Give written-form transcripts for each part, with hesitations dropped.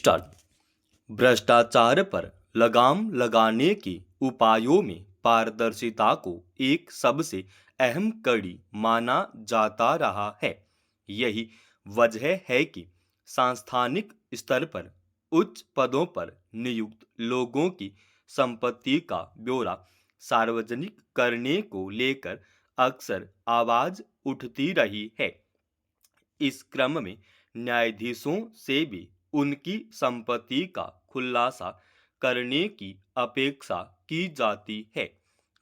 Start. भ्रष्टाचार पर लगाम लगाने के उपायों में पारदर्शिता को एक सबसे अहम कड़ी माना जाता रहा है। यही वजह है कि सांस्थानिक स्तर पर उच्च पदों पर नियुक्त लोगों की संपत्ति का ब्यौरा सार्वजनिक करने को लेकर अक्सर आवाज उठती रही है। इस क्रम में न्यायाधीशों से भी उनकी संपत्ति का खुलासा करने की अपेक्षा की जाती है,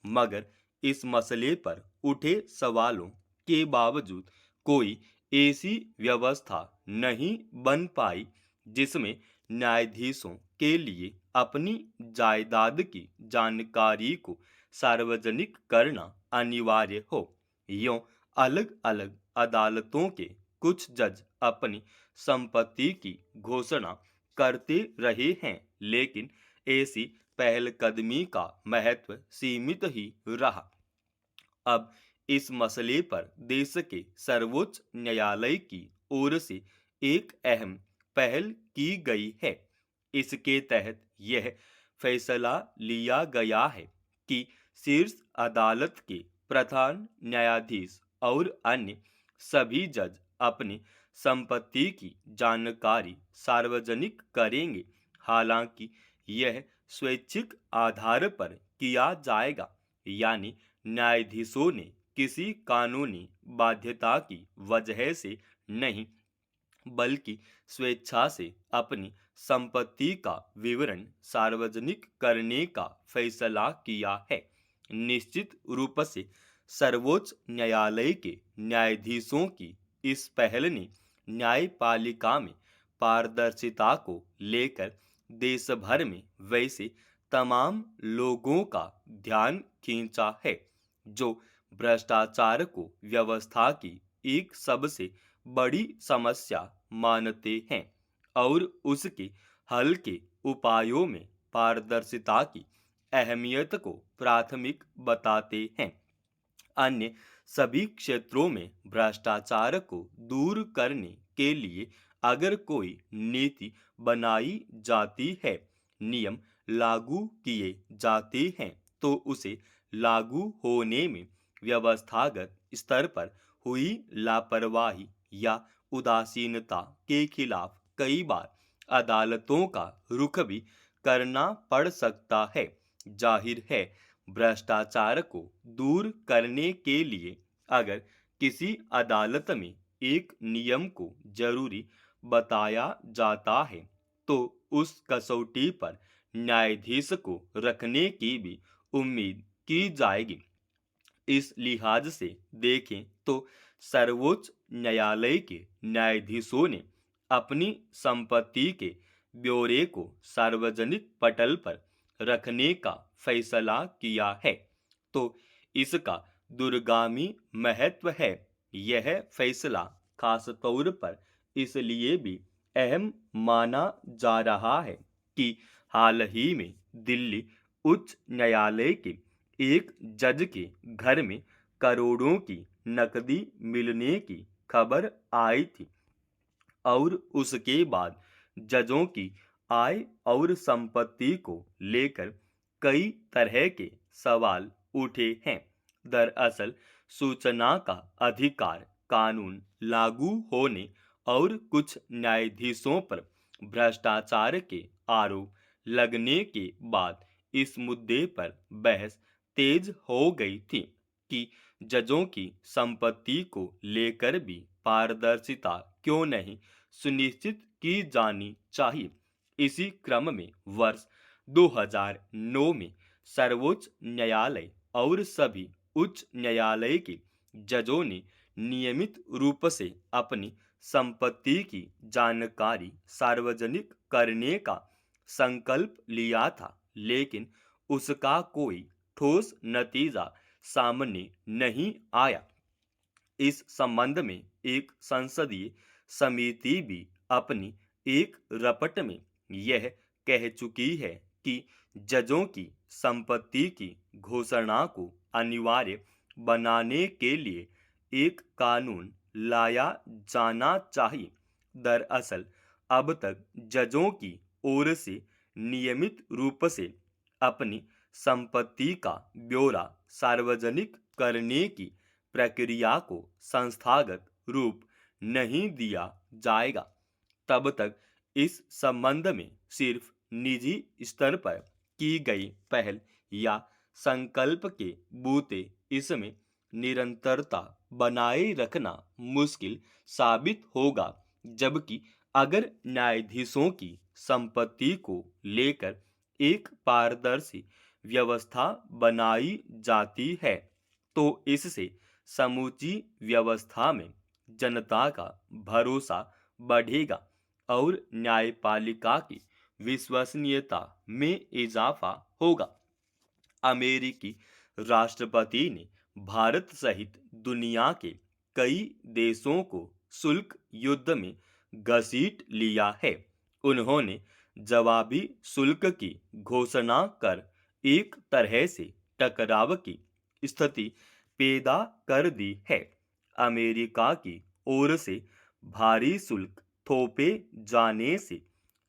मगर इस मसले पर उठे सवालों के बावजूद कोई ऐसी व्यवस्था नहीं बन पाई जिसमें न्यायाधीशों के लिए अपनी जायदाद की जानकारी को सार्वजनिक करना अनिवार्य हो। यूं अलग अलग अदालतों के कुछ जज अपनी संपत्ति की घोषणा करते रहे हैं, लेकिन ऐसी पहलकदमी का महत्व सीमित ही रहा। अब इस मसले पर देश के सर्वोच्च न्यायालय की ओर से एक अहम पहल की गई है। इसके तहत यह फैसला लिया गया है कि शीर्ष अदालत के प्रधान न्यायाधीश और अन्य सभी जज अपनी संपत्ति की जानकारी सार्वजनिक करेंगे। हालांकि यह स्वैच्छिक आधार पर किया जाएगा, यानी न्यायाधीशों ने किसी कानूनी बाध्यता की वजह से नहीं, बल्कि स्वेच्छा से अपनी संपत्ति का विवरण सार्वजनिक करने का फैसला किया है। निश्चित रूप से सर्वोच्च न्यायालय के न्यायाधीशों की इस पहल ने न्यायपालिका में पारदर्शिता को लेकर देश भर में वैसे तमाम लोगों का ध्यान खींचा है जो भ्रष्टाचार को व्यवस्था की एक सबसे बड़ी समस्या मानते हैं और उसके हल के उपायों में पारदर्शिता की अहमियत को प्राथमिक बताते हैं। अन्य सभी क्षेत्रों में भ्रष्टाचार को दूर करने के लिए अगर कोई नीति बनाई जाती है, नियम लागू किए जाते हैं, तो उसे लागू होने में व्यवस्थागत स्तर पर हुई लापरवाही या उदासीनता के खिलाफ कई बार अदालतों का रुख भी करना पड़ सकता है। जाहिर है, भ्रष्टाचार को दूर करने के लिए अगर किसी अदालत में एक नियम को जरूरी बताया जाता है, तो उस कसौटी पर न्यायाधीश को रखने की भी उम्मीद की जाएगी। इस लिहाज से देखें तो सर्वोच्च न्यायालय के न्यायाधीशों ने अपनी संपत्ति के ब्यौरे को सार्वजनिक पटल पर रखने का फैसला किया है, तो इसका दूरगामी महत्व है। यह फैसला खासतौर पर इसलिए भी अहम माना जा रहा है कि हाल ही में दिल्ली उच्च न्यायालय के एक जज के घर में करोड़ों की नकदी मिलने की खबर आई थी और उसके बाद जजों की आय और संपत्ति को लेकर कई तरह के सवाल उठे हैं। दरअसल सूचना का अधिकार कानून लागू होने और कुछ न्यायाधीशों पर भ्रष्टाचार के आरोप लगने के बाद इस मुद्दे पर बहस तेज हो गई थी कि जजों की संपत्ति को लेकर भी पारदर्शिता क्यों नहीं सुनिश्चित की जानी चाहिए। इसी क्रम में वर्ष 2009 में सर्वोच्च न्यायालय और सभी उच्च न्यायालय के जजों ने नियमित रूप से अपनी संपत्ति की जानकारी सार्वजनिक करने का संकल्प लिया था, लेकिन उसका कोई ठोस नतीजा सामने नहीं आया। इस संबंध में एक संसदीय समिति भी अपनी एक रपट में यह कह चुकी है कि जजों की संपत्ति की घोषणा को अनिवार्य बनाने के लिए एक कानून लाया जाना चाहिए। दरअसल अब तक जजों की ओर से नियमित रूप से अपनी संपत्ति का ब्यौरा सार्वजनिक करने की प्रक्रिया को संस्थागत रूप नहीं दिया जाएगा, तब तक इस संबंध में सिर्फ निजी स्तर पर की गई पहल या संकल्प के बूते इसमें निरंतरता बनाए रखना मुश्किल साबित होगा। जबकि अगर न्यायाधीशों की संपत्ति को लेकर एक पारदर्शी व्यवस्था बनाई जाती है, तो इससे समूची व्यवस्था में जनता का भरोसा बढ़ेगा और न्यायपालिका की विश्वसनीयता में इजाफा होगा। अमेरिकी राष्ट्रपति ने भारत सहित दुनिया के कई देशों को शुल्क युद्ध में घसीट लिया है। उन्होंने जवाबी शुल्क की घोषणा कर एक तरह से टकराव की स्थिति पैदा कर दी है। अमेरिका की ओर से भारी शुल्क थोपे जाने से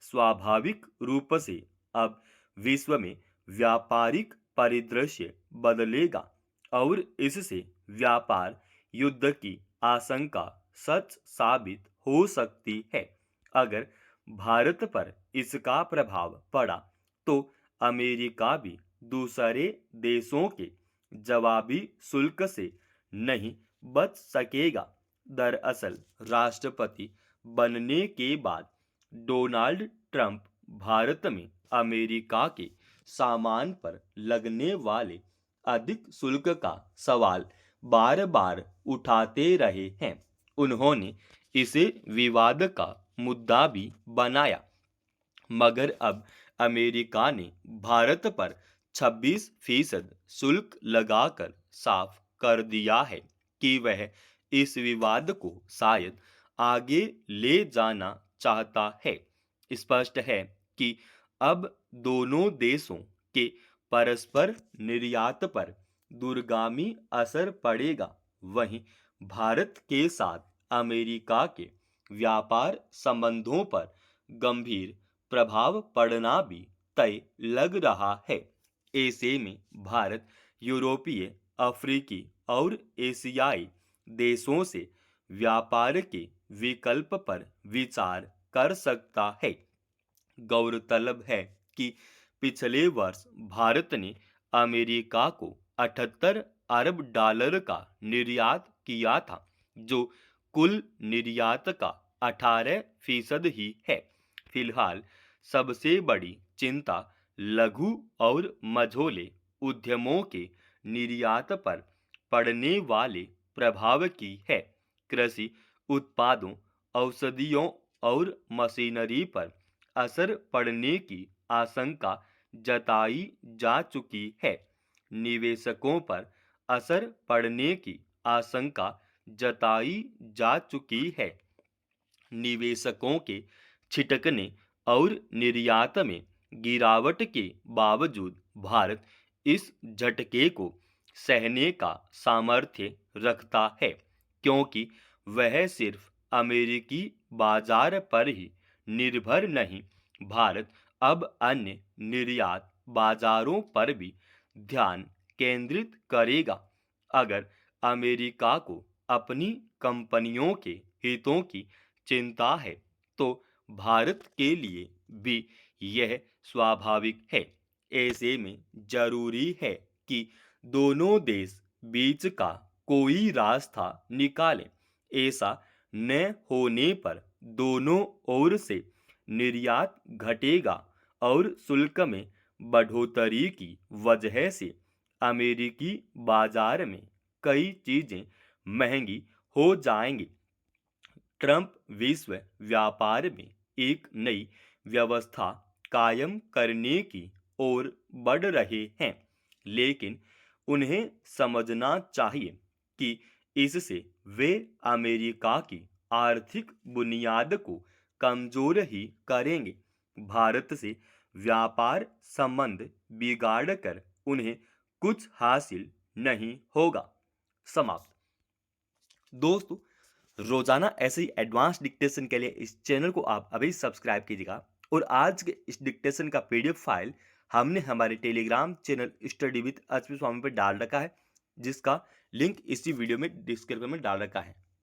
स्वाभाविक रूप से अब विश्व में व्यापारिक परिदृश्य बदलेगा और इससे व्यापार युद्ध की आशंका सच साबित हो सकती है। अगर भारत पर इसका प्रभाव पड़ा तो अमेरिका भी दूसरे देशों के जवाबी शुल्क से नहीं बच सकेगा। दरअसल राष्ट्रपति बनने के बाद डोनाल्ड ट्रंप भारत में अमेरिका के सामान पर लगने वाले अधिक शुल्क का सवाल बार बार उठाते रहे हैं। उन्होंने इसे विवाद का मुद्दा भी बनाया, मगर अब अमेरिका ने भारत पर 26% शुल्क लगाकर साफ कर दिया है कि वह इस विवाद को शायद आगे ले जाना चाहता है। स्पष्ट है कि अब दोनों देशों के परस्पर निर्यात पर दूरगामी असर पड़ेगा। वहीं भारत के साथ अमेरिका के व्यापार संबंधों पर गंभीर प्रभाव पड़ना भी तय लग रहा है। ऐसे में भारत यूरोपीय, अफ्रीकी और एशियाई देशों से व्यापार के विकल्प पर विचार कर सकता है। गौरतलब है कि पिछले वर्ष भारत ने अमेरिका को 78 अरब डॉलर का निर्यात किया था, जो कुल निर्यात का 18% ही है। फिलहाल सबसे बड़ी चिंता लघु और मझोले उद्यमों के निर्यात पर पड़ने वाले प्रभाव की है। कृषि उत्पादों, औषधियों और मशीनरी पर असर पड़ने की आशंका जताई जा चुकी है। निवेशकों पर असर पड़ने की आशंका जताई जा चुकी है। निवेशकों के छिटकने और निर्यात में गिरावट के बावजूद भारत इस झटके को सहने का सामर्थ्य रखता है, क्योंकि वह सिर्फ अमेरिकी बाजार पर ही निर्भर नहीं, भारत अब अन्य निर्यात बाजारों पर भी ध्यान केंद्रित करेगा। अगर अमेरिका को अपनी कंपनियों के हितों की चिंता है, तो भारत के लिए भी यह स्वाभाविक है। ऐसे में जरूरी है कि दोनों देश बीच का कोई रास्ता निकालें। ऐसा न होने पर दोनों ओर से निर्यात घटेगा और शुल्क में बढ़ोतरी की वजह से अमेरिकी बाजार में कई चीजें महंगी हो जाएंगी। ट्रंप विश्व व्यापार में एक नई व्यवस्था कायम करने की ओर बढ़ रहे हैं, लेकिन उन्हें समझना चाहिए कि इससे वे अमेरिका की आर्थिक बुनियाद को कमजोर ही करेंगे। भारत से व्यापार संबंध बिगाड़ कर उन्हें कुछ हासिल नहीं होगा। समाप्त। दोस्तों, रोजाना ऐसे ही एडवांस डिक्टेशन के लिए इस चैनल को आप अभी सब्सक्राइब कीजिएगा। और आज के इस डिक्टेशन का पीडीएफ फाइल हमने हमारे Telegram channel study with HP Swami पर डाल रखा है, जिसका लिंक इसी वीडियो में डिस्क्रिप्शन में डाल रखा है।